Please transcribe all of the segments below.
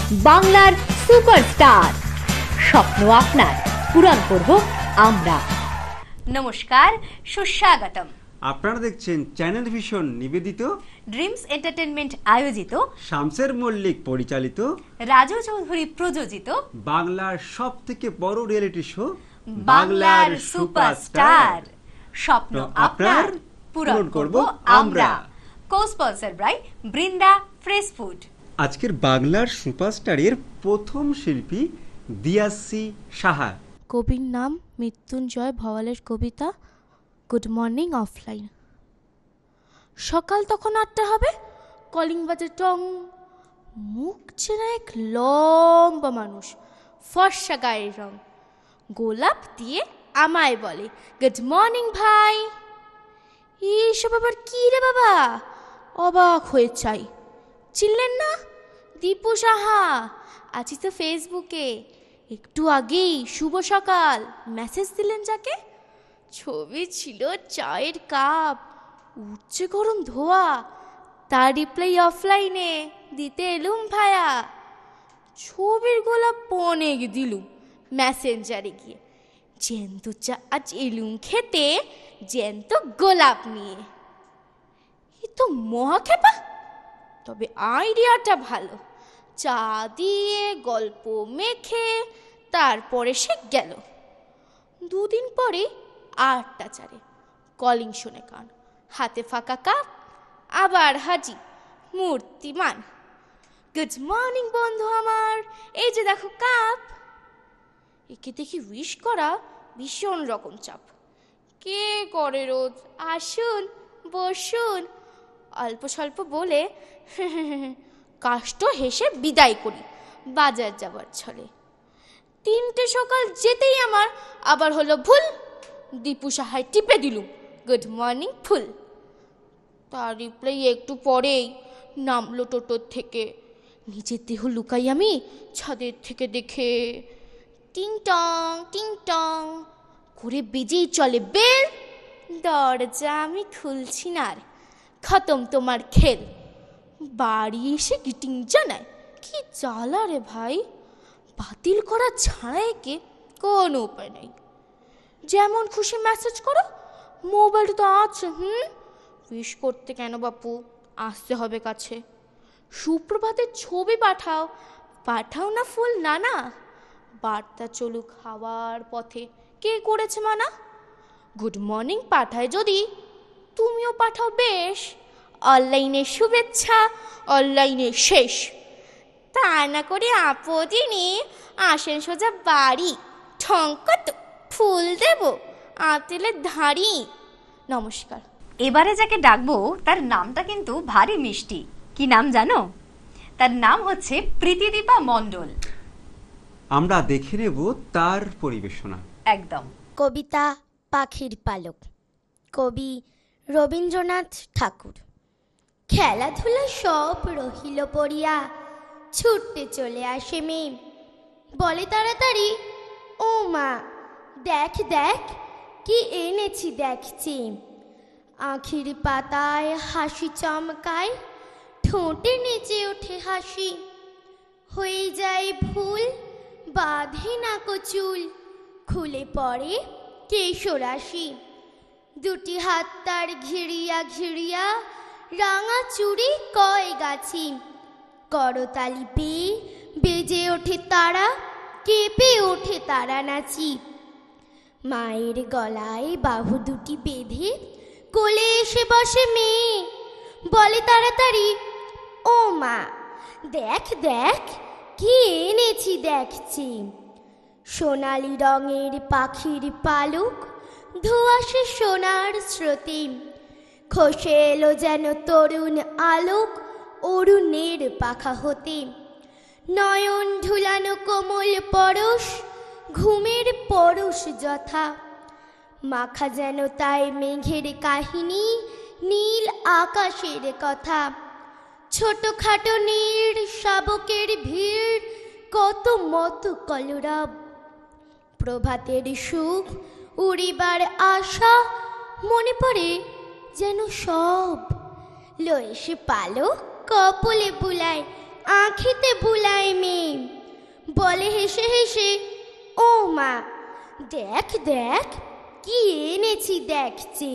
বাংলার সুপারস্টার। স্বপ্ন আপনার, পূরণ করব আমরা। নমস্কার, সুস্বাগতম। আপনারা দেখছেন চ্যানেল ভিশন নিবেদিত, ড্রিমস এন্টারটেনমেন্ট আয়োজিত, শামসের মল্লিক পরিচালিত, রাজু চৌধুরী প্রযোজিত বাংলার সবথেকে বড় রিয়েলিটি শো বাংলার সুপারস্টার। স্বপ্ন আপনার, পূরণ করব আমরা। Cosponsor by Brinda fresh food. আজকের বাংলার সুপারস্টারের প্রথম শিল্পী দিয়াসি সাহা। কবির নাম মৃত্যুঞ্জয় ভওয়ালের কবিতা গুড মর্নিং অফলাইন। সকাল তখন 8টা হবে, কলিং বাজে টং। মুখ চেনা এক লম্বা মানুষ, ফর্সা গায়ের রং, গোলাপ দিয়ে আমায় বলে গুড মর্নিং ভাই। এইসব আবার কি রে বাবা? অবাক হয়ে চাই। চিনলেন না? দীপু সাহা। আছি তো ফেসবুকে। একটু আগেই শুভ সকাল মেসেজ দিলেন যাকে। ছবি ছিল চায়ের কাপ, উঠছে গরম ধোয়া। তার রিপ্লাই অফলাইনে দিতে এলুম ভায়া। ছবির গোলাপ অনেক দিলুম মেসেঞ্জারে গিয়ে। জ্যান্ত চা আজ এলুম খেতে, জ্যান্ত গোলাপ নিয়ে। এ তো মহাখেপা, তবে আইডিয়াটা ভালো। চা দিয়ে গল্প মেখে তারপরে সে গেল। দুদিন পরে 8টা 4 কলিং শুনে কান, হাতে ফাঁকা কাপ, আবার হাজি মূর্তিমান। গুড মর্নিং বন্ধু আমার, এই যে দেখো কাপ। একে দেখি উইশ করা ভীষণ রকম চাপ। কে করে রোজ, আসুন বসুন। অল্প স্বল্প বলে কাষ্ট হেসে বিদায় করি বাজার যাবার ছলে। 3টে সকাল যেতেই আমার আবার হলো ভুল। দীপু সাহায় টিপে দিলুম গুড মর্নিং ফুল। তার রিপ্লাই একটু পরেই নামলো টোটোর থেকে। নিজের দেহ লুকাই আমি ছাদের থেকে দেখে। টিং টং করে বেজেই চলে বেল। দরজা আমি খুলছি না, আর খতম তোমার খেল। বাড়ি এসে গিটিং জানায়, কি জ্বালা রে ভাই। বাতিল করা ছাড়া একে কোনো উপায় নেই। যেমন খুশি মেসেজ করো, মোবাইলটা তো আছে। উইশ করতে কেন বাপু, আসতে হবে কাছে। সুপ্রভাতের ছবি পাঠাও না ফুল নানা। বার্তা চলুক খাওয়ার পথে, কে করেছে মানা? গুড মর্নিং পাঠায় যদি, তুমিও পাঠাও বেশ। অনলাইনে শুভেচ্ছা, অনলাইনে শেষ। তা না করে আপদই নিয়ে আসেন সোজা বাড়ি। ঠঙ্কত ফুল দেব আতেলের ধাড়ি। নমস্কার। এবারে যাকে ডাকবো তার নামটা কিন্তু ভারী মিষ্টি। কি নাম জানো? তার নাম হচ্ছে প্রীতিদীপা মণ্ডল। আমরা দেখে নেব তার পরিবেশনা। একদম। কবিতা পাখির পালক, কবি রবীন্দ্রনাথ ঠাকুর। খেলাধুলা সব রহিল পড়িয়া, ছুটতে চলে আসে মেয়ে, বলে তাড়াতাড়ি ও মা দেখ দেখ কি এনেছি দেখছি। আখির পাতায় হাসি চমকায়, ঠোঁটে নেচে ওঠে হাসি। হয়ে যায় ভুল, বাঁধে না চুল, খুলে পড়ে কেশরাশি। দুটি হাত তার ঘিরিয়া ঘিরিয়া, রাঙা চুড়ি কয় গাছি। করতালি পেয়ে বেজে ওঠে তারা, কেঁপে ওঠে তারা নাচি। মায়ের গলায় বাহু দুটি বেঁধে কোলে এসে বসে মেয়ে, বলে তাড়াতাড়ি ও মা দেখ দেখ কি এনেছি দেখছি। সোনালি রঙের পাখির পালক, ধোঁয়াশে সোনার স্রোতে, খসে এলো যেন তরুণ আলোক অরুণের পাখা হতে। নয়ন ঢুলানো কোমল পরশ, ঘুমের পরশ যথা। মাখা যেন তাই মেঘের কাহিনী, নীল আকাশের কথা। ছোটখাটো নীর শাবকের ভিড়, কত মত কলরব। প্রভাতের সুখ, উড়িবার আশা, মনে পড়ে যেন সব। লয়ে সে পালক কপলে বুলায়, আঁখিতে বুলায় মেয়ে, এসে, ও মা, দেখ দেখ কি এনেছি দেখছে।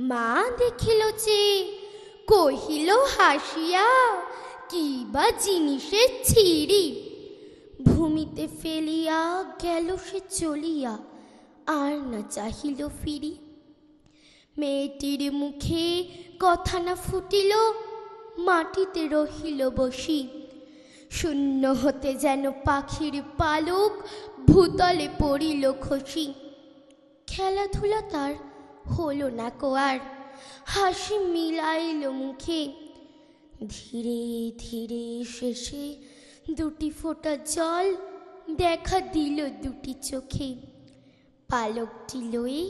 মা দেখিল যে, কহিল হাসিয়া, কি বা জিনিসের ছিঁড়ি। ভূমিতে ফেলিয়া গেল সে চলিয়া, আর না চাহিল ফিরি। মেয়েটির মুখে কথা না ফুটিল, মাটিতে রহিল বসি। শূন্য হতে যেন পাখির পালক, ভূতলে পড়িল খসি। খেলাধুলা তার হলো না কোয়ার, হাসি মিলাইল মুখে। ধীরে ধীরে শেষে দুটি ফোঁটা জল দেখা দিল দুটি চোখে। পালকটি লয়ে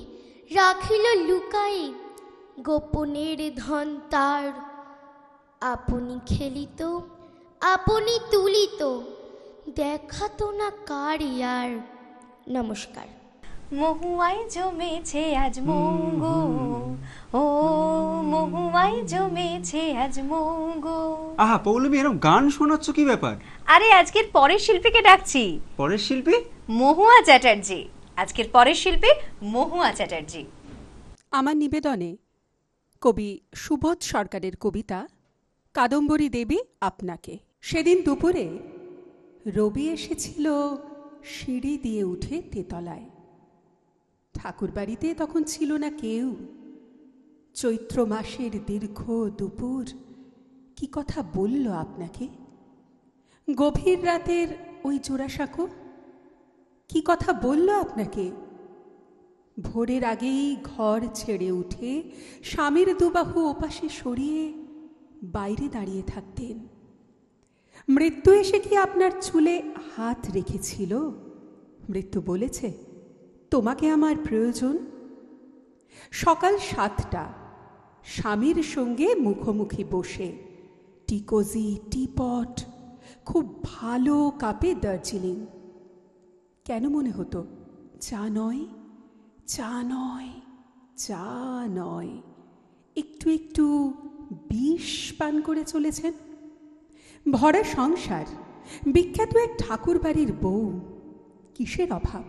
রাখিল লুকায়ে, গোপনের ধন তার। আপনি খেলিত, আপনি তুলিত, দেখাতো না কার আর। নমস্কার। মহুয়ায় জমেছে আজ মৌগো, ও মহুয়ায় জমেছে আজ মৌগো। আহা পৌলমী, এরকম গান শোনাচ্ছ, কি ব্যাপার? আরে আজকের পরের শিল্পীকে ডাকছি। পরের শিল্পী? মহুয়া চ্যাটার্জি। আজকের পরের শিল্পী মহুয়া চ্যাটার্জি। আমার নিবেদনে কবি সুবোধ সরকারের কবিতা কাদম্বরী দেবী আপনাকে। সেদিন দুপুরে রবি এসেছিল সিঁড়ি দিয়ে উঠে তেতলায়। ঠাকুরবাড়িতে তখন ছিল না কেউ। চৈত্র মাসের দীর্ঘ দুপুর কি কথা বলল আপনাকে? গভীর রাতের ওই জোড়াসাঁকো কি কথা বলল আপনাকে? ভোরের আগেই ঘর ছেড়ে উঠে স্বামীর দুবাহু ওপাশে সরিয়ে বাইরে দাঁড়িয়ে থাকতেন। মৃত্যু এসে কি আপনার চুলে হাত রেখেছিল? মৃত্যু বলেছে, তোমাকে আমার প্রয়োজন। সকাল 7টা, স্বামীর সঙ্গে মুখোমুখি বসে, টিকোজি, টিপট, খুব ভালো কাপে দার্জিলিং। কেন মনে হতো চা নয়, চা নয়, চা নয়, একটু একটু বিষ পান করে চলেছেন? ভরা সংসার, বিখ্যাত এক ঠাকুর বাড়ির বউ, কিসের অভাব?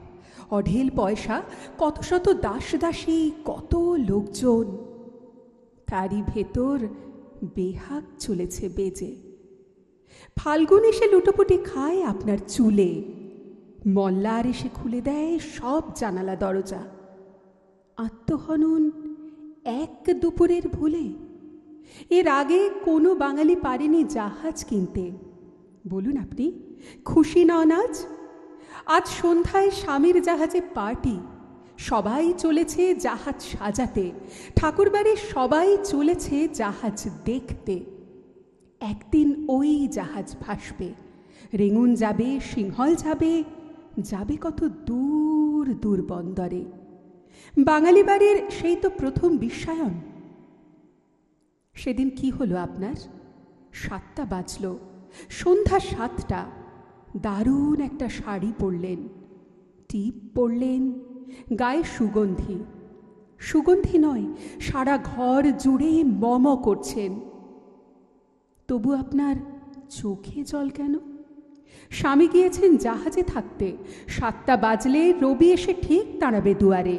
অঢেল পয়সা, কত শত দাসদাসী, কত লোকজন। তারই ভেতর বেহাগ চলেছে বেজে। ফাল্গুন এসে লুটোপুটি খায় আপনার চুলে। মল্লার এসে খুলে দেয় সব জানালা দরজা। আত্মহনন এক দুপুরের ভুলে। এর আগে কোনো বাঙালি পারেনি জাহাজ কিনতে। বলুন আপনি খুশি নন আজ? আজ সন্ধ্যায় স্বামীর জাহাজে পার্টি। সবাই চলেছে জাহাজ সাজাতে, ঠাকুরবাড়ির সবাই চলেছে জাহাজ দেখতে। একদিন ওই জাহাজ ভাসবে, রেঙ্গুন যাবে, সিংহল যাবে, যাবে কত দূর দূর বন্দরে। বাঙালি বাড়ির সেই তো প্রথম বিশ্বায়ন। সেদিন কি হলো আপনার? 7টা বাজল, সন্ধ্যা 7টা। দারুণ একটা শাড়ি পরলেন, টিপ পরলেন, গায়ে সুগন্ধি। সুগন্ধি নয়, সারা ঘর জুড়ে মম করছেন। তবু আপনার চোখে জল কেন? স্বামী গিয়েছেন জাহাজে থাকতে। 7টা বাজলে রবি এসে ঠিক দাঁড়াবে দুয়ারে।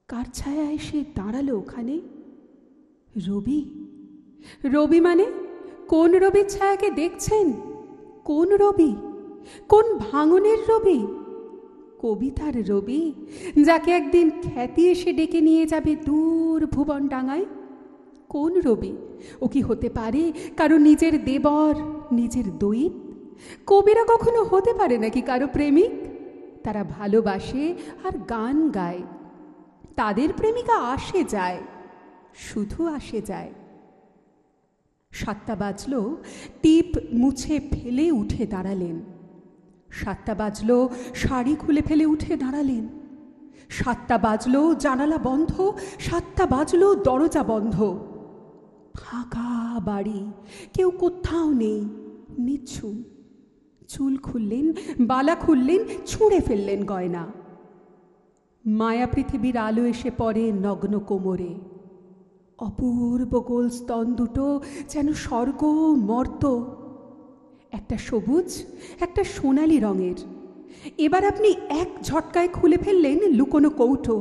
কার ছায়া এসে দাঁড়ালো ওখানে? রবি। রবি মানে কোন রবির ছায়াকে দেখছেন? কোন রবি? কোন ভাঙনের রবি? কবিতার রবি, যাকে একদিন খ্যাতি এসে ডেকে নিয়ে যাবে দূর ভুবন ডাঙায়? কোন রবি? ও কি হতে পারে কারো নিজের দেবর, নিজের দৈত? কবিরা কখনো হতে পারে নাকি কারো প্রেমিক? তারা ভালোবাসে আর গান গায়। তাদের প্রেমিকা আসে যায়, শুধু আসে যায়। 7টা বাজল, টিপ মুছে ফেলে উঠে দাঁড়ালেন। 7টা বাজল, শাড়ি খুলে ফেলে উঠে দাঁড়ালেন। 7টা বাজল, জানালা বন্ধ। 7টা বাজল, দরজা বন্ধ। ফাঁকা বাড়ি, কেউ কোথাও নেই, নিচ্ছুম। চুল খুললেন, বালা খুললেন, ছুঁড়ে ফেললেন গয়না। মায়া পৃথিবীর আলো এসে পড়ে নগ্ন কোমরে। অপূর্ব গোল স্তন দুটো যেন স্বর্গ মর্ত। একটা একটা সবুজ, একটা সোনালি রঙের। এবার আপনি এক ঝটকায় খুলে ফেললেন লুকোনো কৌটো।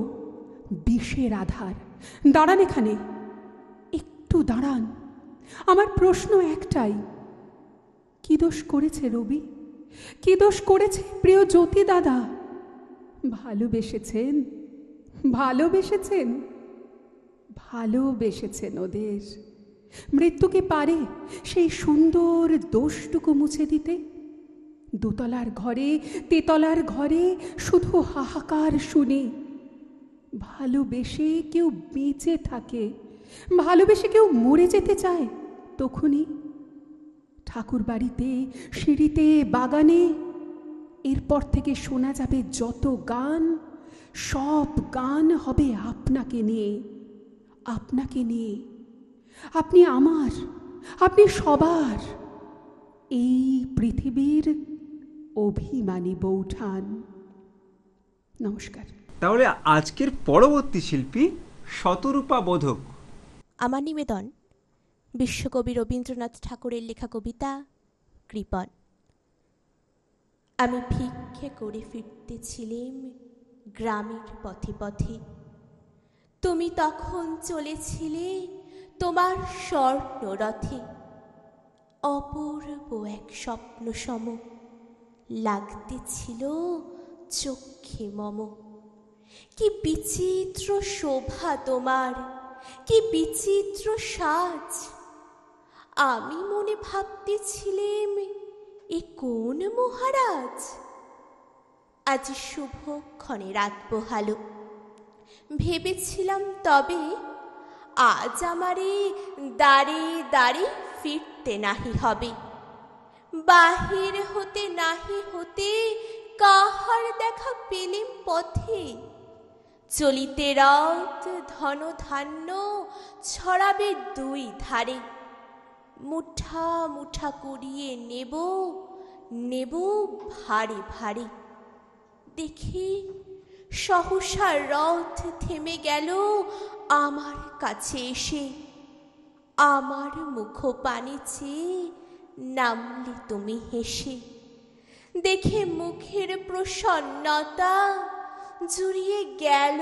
বিষের আধার। দাঁড়ান এখানে, একটু দাঁড়ান। আমার প্রশ্ন একটাই, কি দোষ করেছে রবি? কি দোষ করেছে প্রিয় জ্যোতি দাদা? ভালোবেসেছেন, ভালোবেসেছেন, ভালোবেসেছেন ওদের। মৃত্যু কি পারে সেই সুন্দর দোষটুকু মুছে দিতে? দোতলার ঘরে, তেতলার ঘরে শুধু হাহাকার শুনি। ভালোবেসে কেউ বেঁচে থাকে, ভালোবেসে কেউ মরে যেতে চায়, তখনই ঠাকুর বাড়িতে, সিঁড়িতে, বাগানে এরপর থেকে শোনা যাবে যত গান, সব গান হবে আপনাকে নিয়ে, আপনাকে নিয়ে। আপনি আমার, আপনি সবার, এই পৃথিবীর অভিমানী বৌঠান। নমস্কার। তাহলে আজকের পরবর্তী শিল্পী শতরূপা বোধক। আমার নিবেদন বিশ্বকবি রবীন্দ্রনাথ ঠাকুরের লেখা কবিতা কৃপণ। আমি ভিক্ষে করে ফিরতেছিলাম গ্রামের পথে পথে, তুমি তখন চলেছিলে তোমার স্বর্ণরথে। অপূর্ব এক স্বপ্ন সম লাগতেছিল চক্ষে মম। কি বিচিত্র শোভা তোমার, কি বিচিত্র সাজ। আমি মনে ভাবতেছিলাম, এ কোন মহারাজ? আজ শুভক্ষণে রাত পোহালো, ভেবেছিলাম তবে আজ আমারে দাঁড়ে দাঁড়ে ফিরতে নাহি হবে। বাহির হতে নাহি হতে কাহার দেখা পেলেম পথে। চলিতে রথ ধন ধান্য ছড়াবে দুই ধারে। মুঠা মুঠা করিয়ে নেব নেব ভারে ভারে। দেখি সহসা রথ থেমে গেল আমার কাছে এসে। আমার মুখ পানে চেয়ে নামলে তুমি হেসে। দেখে মুখের প্রসন্নতা জুড়িয়ে গেল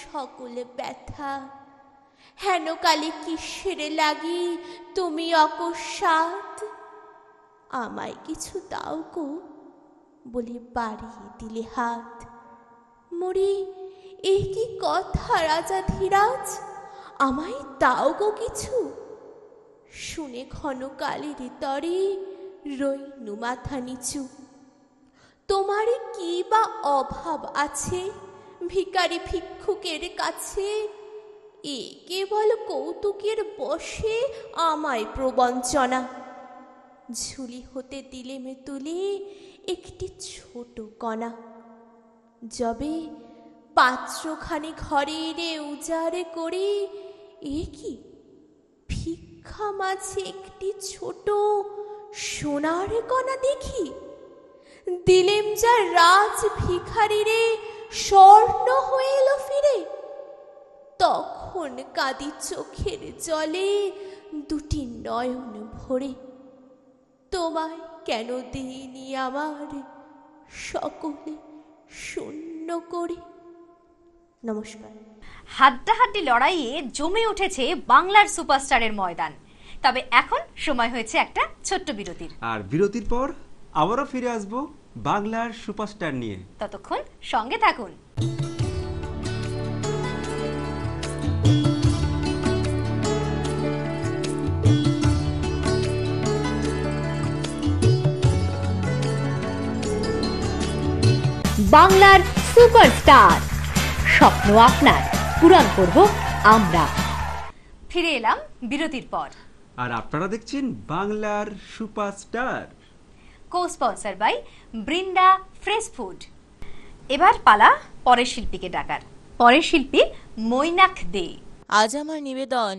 সকল ব্যথা। হেন কালে কিসের লাগি তুমি অকস্মাৎ আমায় কিছু দাও গো বলে বাড়িয়ে দিলে হাত। মরি এ কি কথা রাজা ধীরাজ, আমায় দাও গো কিছু। শুনে ক্ষণকালের তরে রইনু মাথা নিচু। তোমার কি বা অভাব আছে ভিখারি ভিক্ষুকের কাছে? এ কেবল কৌতুকের বশে আমায় প্রবঞ্চনা। ঝুলি হতে দিলেম তুলে একটি ছোট কণা। যবে পাত্রখানি ঘরের উজাড়ে করে, এ কি ভিক্ষা মাঝে একটি ছোট সোনার কণা দেখি। দিলেম যা রাজ ভিখারিরে স্বর্ণ হয়ে এলো ফিরে। তখন কাঁদি চোখের জলে দুটি নয়ন ভরে। তোমায় কেন দিইনি আমার সকলে শূন্য করে। নমস্কার। হাড্ডাহাড্ডি লড়াইয়ে জমে উঠেছে বাংলার সুপারস্টারের ময়দান। তবে এখন সময় হয়েছে একটা ছোট্ট বিরতির। আর বিরতির পর আবারও ফিরে আসবো বাংলার সুপারস্টার নিয়ে। ততক্ষণ সঙ্গে থাকুন। বাংলার সুপারস্টার, স্বপ্ন আপনার, পূরণ করব আমরা। ফিরে এলাম বিরতির পর। আর আপনারা দেখছেন বাংলার superstar, cosponsor by Brinda fresh food. এবার পালা পরের শিল্পীকে ডাকার। পরের শিল্পী মৈনাক দে। আজ আমার নিবেদন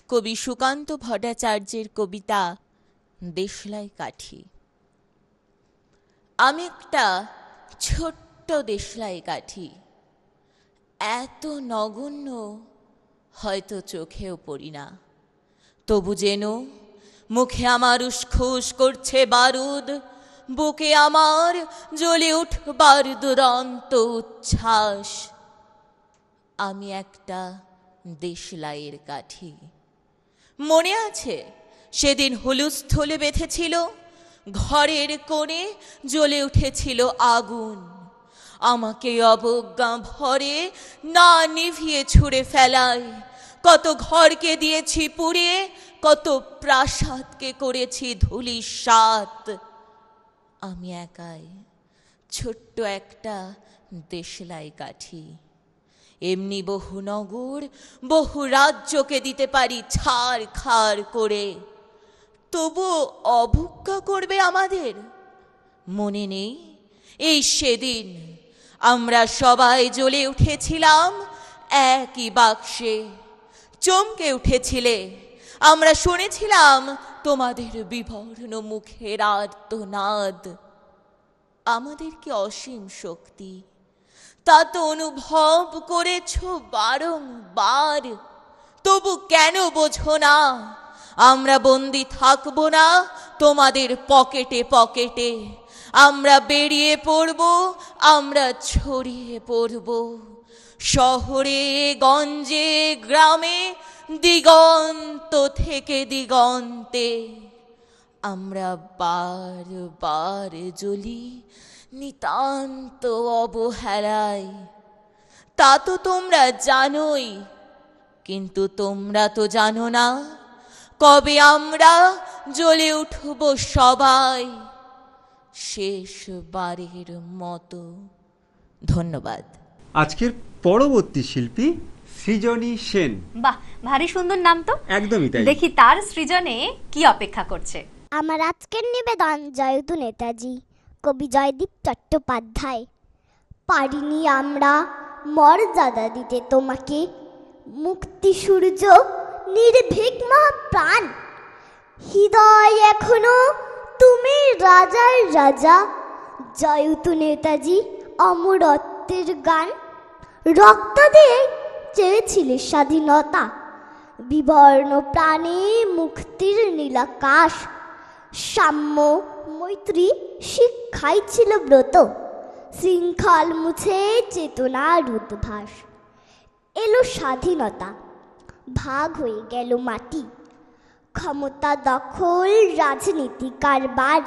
কবি সুকান্ত ভট্টাচার্যের কবিতা দেশলাই কাঠি। আমি একটা ছোট্ট দেশলাই কাঠি, এত নগণ্য হয়তো চোখেও পড়ি না। তবু যেন মুখে আমার উসখুস করছে বারুদ, বুকে আমার জ্বলে উঠবার দুরন্ত উচ্ছ্বাস। আমি একটা দেশলাইয়ের কাঠি। মনে আছে সেদিন হুলুস্থলে বেঁধেছিল, ঘরের কোণে জ্বলে উঠেছিল আগুন। আমাকে অবজ্ঞা ভরে না নিভিয়ে ছুঁড়ে ফেলায়, কত ঘরকে দিয়েছি পুড়িয়ে, কত প্রাসাদকে করেছি ধূলিসাৎ। আমি একাই ছোট্ট একটা দেশলাই কাঠি। এমনি বহু নগর, বহু রাজ্যকে দিতে পারি ছাড় খাড় করে, তবু অবজ্ঞা করবে আমাদের? মনে নেই এই সেদিন আমরা সবাই জ্বলে উঠেছিলাম একই বাক্সে। চমকে উঠেছিলে, আমরা শুনেছিলাম তোমাদের বিবর্ণ মুখের আর্তনাদ। আমাদের কি অসীম শক্তি, তা তো অনুভব করেছ বারংবার। তবু কেন বোঝো না আমরা বন্দি থাকবো না তোমাদের পকেটে পকেটে? আমরা বেরিয়ে পড়ব, আমরা ছড়িয়ে পড়ব শহরে গঞ্জে গ্রামে, দিগন্ত থেকে দিগন্তে। আমরা বারবার জ্বলি নিতান্ত অবহেলায়। তা তো তোমরা জানোই, কিন্তু তোমরা তো জানো না কবে আমরা জ্বলে উঠব সবাই শেষবারের মতো। ধন্যবাদ। আজকের পরবর্তী শিল্পী সৃজনী সেন। বাহ, ভারী সুন্দর নাম তো। একদমই তাই। দেখি তার সৃজনে কি অপেক্ষা করছে। আমার আজকের নিবেদন জয়তু নেতাজি, কবি জয়দীপ চট্টোপাধ্যায়। পারিনি আমরা মর্যাদা দিতে তোমাকে, মুক্তি সূর্য নির্ভীক মহাপ্রাণ। হৃদয় এখনো তুমি রাজার রাজা, জয়তু নেতাজি অমরত্বের গান। রক্ত দিয়ে চেয়েছিলে স্বাধীনতা, বিবর্ণ প্রাণে মুক্তির নীলাকাশ। সাম্য মৈত্রী শিক্ষাই ছিল ব্রত, শৃঙ্খল মুছে চেতনার উদ্ভাস। এলো স্বাধীনতা, ভাগ হয়ে গেল মাটি, ক্ষমতা দখল রাজনীতি কারবার।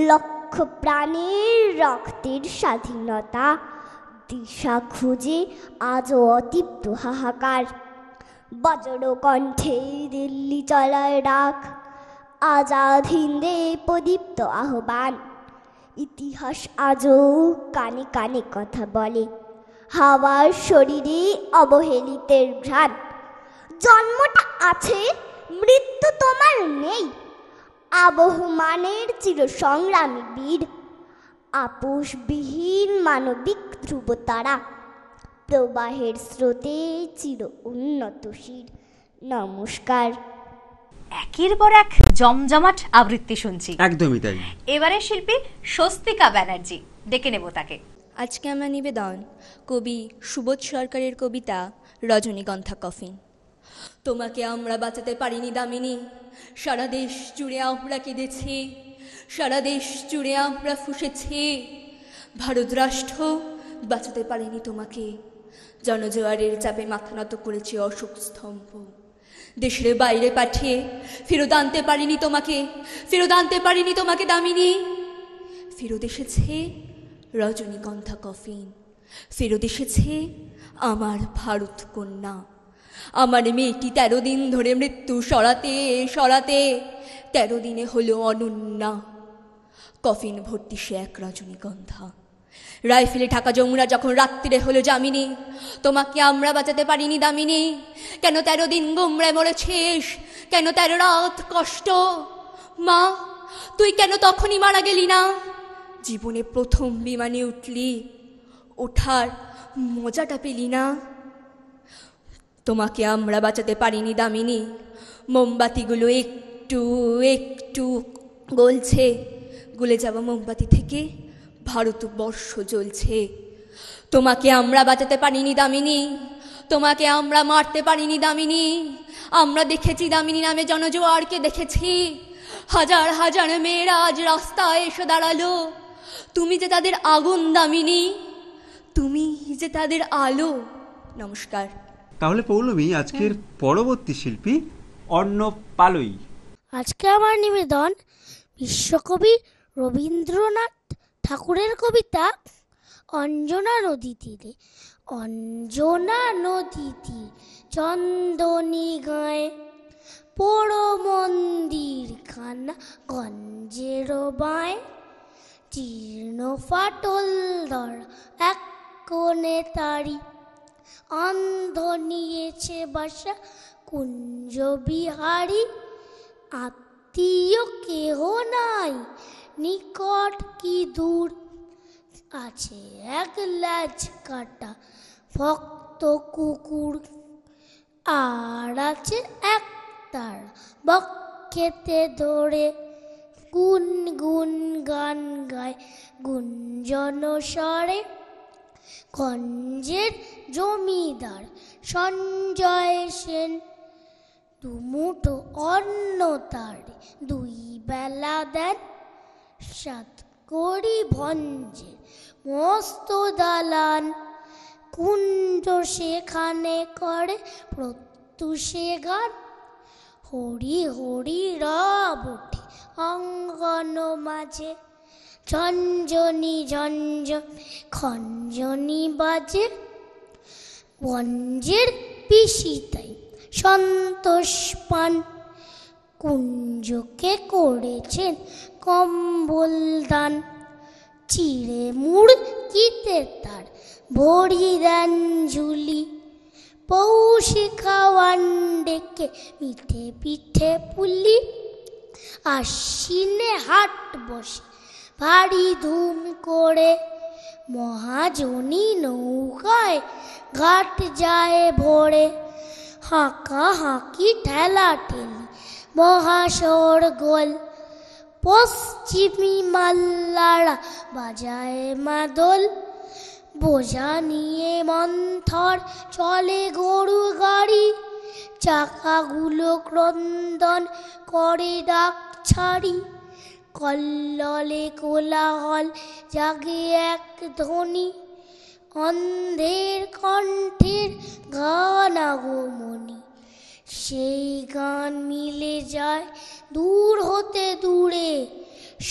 লক্ষ প্রাণের রক্তের স্বাধীনতা, দিশা খুঁজে আজও অতীপ্ত হাহাকার। বজ্র কণ্ঠে দিল্লি চলায় ডাক, আজাদ হিন্দে প্রদীপ্ত আহ্বান। ইতিহাস আজও কানে কানে কথা বলে, হাওয়ার শরীরে অবহেলিতের ঘ্রাণ। জন্মটা আছে, মৃত্যু তোমার নেই, আবহমানের চির সংগ্রামী বীর। আপোষবিহীন মানবিক ধ্রুবতারা, প্রবাহের স্রোতে চির উন্নতশীল। নমস্কার। একের পর এক জমজমাট আবৃত্তি শুনছি। একদমই তাই। এবারে শিল্পী স্বস্তিকা ব্যানার্জি, ডেকে নেব তাকে। আজকে আমার নিবেদন কবি সুবোধ সরকারের কবিতা রজনীগন্ধা কফিন। তোমাকে আমরা বাঁচাতে পারিনি দামিনী, সারা দেশ জুড়ে আমরা কেঁদেছি, সারা দেশ জুড়ে আমরা ফুঁসেছি। ভারত রাষ্ট্র বাঁচাতে পারেনি তোমাকে, জনজোয়ারের চাপে মাথা নত করেছে অশোক স্তম্ভ। দেশের বাইরে পাঠিয়ে ফেরত আনতে পারিনি তোমাকে, ফেরত আনতে পারিনি তোমাকে দামিনী। ফেরত এসেছে রজনীগন্ধা কফিন, ফেরত এসেছে আমার ভারত কন্যা। আমার মেয়েটি 13 দিন ধরে মৃত্যু সরাতে সরাতে 13 দিনে হলো অনন্যা। কফিন ভর্তি সে এক রজনীগন্ধা, রাইফেলে ঢাকা যমুনা যখন রাত্রিরে হলো জামিনী। তোমাকে আমরা বাঁচাতে পারিনি দামিনী, কেন 13 দিন গোমরায় মরেছিস, কেন 13 রাত কষ্ট। মা, তুই কেন তখনই মারা গেলি না? জীবনে প্রথম বিমানে উঠলি, ওঠার মজাটা পেলি না? তোমাকে আমরা বাঁচাতে পারিনি দামিনী, মোমবাতিগুলো একটু একটু গলছে, গলে যাওয়া মোমবাতি থেকে ভারতবর্ষ জ্বলছে। তোমাকে আমরা বাঁচাতে পারিনি দামিনী, তোমাকে আমরা মারতে পারিনি দামিনী, আমরা দেখেছি দামিনী নামে জনজোয়ারকে দেখেছি। হাজার হাজার মেয়েরা আজ রাস্তায় এসে দাঁড়ালো, তুমি যে তাদের আগুন দামিনী, তুমি যে তাদের আলো। নমস্কার। তাহলে পৌলমী, আজকের পরবর্তী শিল্পী অর্ণব পালই। আজকে আমার নিবেদন বিশ্বকবি রবীন্দ্রনাথ ঠাকুরের কবিতা অঞ্জনা নদী তীরে। অঞ্জনা নদী তীর চন্দনী গায়ে, পোড়ো মন্দির খানা গঞ্জের বাঁয়ে, জীর্ণ ফাটল ধরা এক কোণে তারি, অন্ধ নিয়েছে বাসা কুঞ্জ বিহারী। আত্মীয় কেহ নাই নিকট কি দূর, আছে এক ল্যাজ কাটা ভক্ত কুকুর। আর আছে এক তার বক্ষেতে ধরে, গুন গুন গান গায় গুঞ্জন স্বরে। গঞ্জের জমিদার সঞ্জয় সেন, দুমুঠো অন্ন তারে দুই বেলা দেন। সাত কড়ি ভঞ্জের মস্ত দালান, কুঞ্জ সেখানে করে প্রত্যুষে গান। হরি হরি রব ওঠে অঙ্গন মাঝে, ঝঞ্ঝনি ঝঞ্ঝন খঞ্জনি বাজে। গঞ্জের পিসিতাই সন্তোষ পান, কুঞ্জকে করেছেন কম্বল দান। চিড়ে মুড় কিতে তার ভরি দেন ঝুলি, পৌষে খাওয়ান ডেকে মিঠে পিঠে পুলি। আশ্বিনে হাট বসে ভারী ধুম করে, মহাজনী নৌকায় ঘাট যায় ভোরে। হাঁকা হাঁকি ঠেলা ঠেলি মহাশোর গোল, পশ্চিমী মাল্লারা বাজায় মাদল। বোঝা নিয়ে মন্থর চলে গরু গাড়ি, চাকাগুলো ক্রন্দন করে ডাক ছাড়ি। কল্ললে কোলাহল জাগে এক ধ্বনি, অন্ধের কণ্ঠের গান আগমনী। সেই গান মিলে যায় দূর হতে দূরে,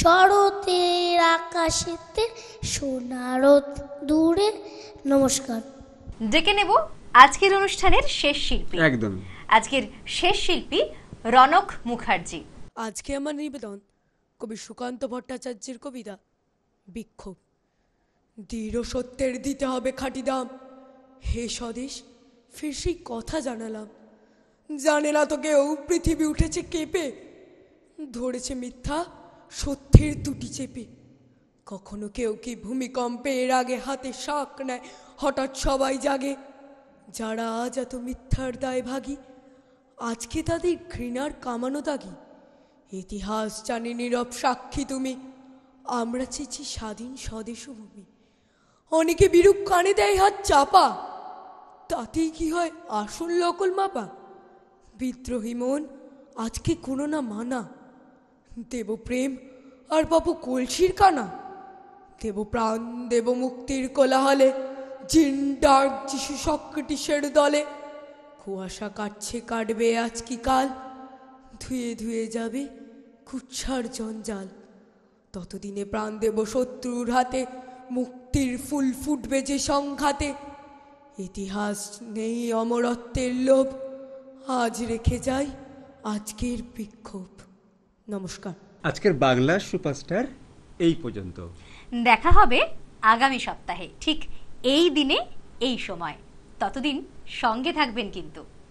শরতের আকাশেতে সোনার দূরে। নমস্কার। ডেকে নেব আজকের অনুষ্ঠানের শেষ শিল্পী। একদম। আজকের শেষ শিল্পী রনক মুখার্জি। আজকে আমার নিবেদন কবি সুকান্ত ভট্টাচার্যের কবিতা বিক্ষোভ। দৃঢ় সত্যের দিতে হবে খাঁটি দাম, হে স্বদেশ ফির সেই কথা জানালাম। জানে না তো কেউ পৃথিবী উঠেছে কেঁপে, ধরেছে মিথ্যা সত্যের দুটি চেপে। কখনো কেউ কি ভূমিকম্পে এর আগে হাতে শাক নেয়, হঠাৎ সবাই জাগে। যারা আজ এত মিথ্যার দায় ভাগী, আজকে তাদের ঘৃণার কামানো দাগি। ইতিহাস জানে নীরব সাক্ষী তুমি, আমরা চেয়েছি স্বাধীন স্বদেশ ভূমি। অনেকে বিরূপ কানে দেয় হাত চাপা, তাতেই কি হয় আসল নকল মাপা। বিদ্রোহী মন আজকে কোনো না মানা, দেব প্রেম আর পাবো কলসির কানা। দেব প্রাণ দেব মুক্তির কোলাহলে, জিন ডার্ক যিশু সক্রেটিসের দলে। কুয়াশা কাটছে কাটবে আজ কি কাল, ধুয়ে ধুয়ে যাবে কুচ্ছার জঞ্জাল। ততদিনে প্রাণ দেব শত্রুর হাতে, মুক্তির ফুল ফুটবে যে সংঘাতে। ইতিহাস নেই অমরত্বের লোভ, আজ রেখে যাই আজকের বিক্ষোভ। নমস্কার। আজকের বাংলার সুপারস্টার এই পর্যন্ত। দেখা হবে আগামী সপ্তাহে ঠিক এই দিনে এই সময়। ততদিন সঙ্গে থাকবেন কিন্তু।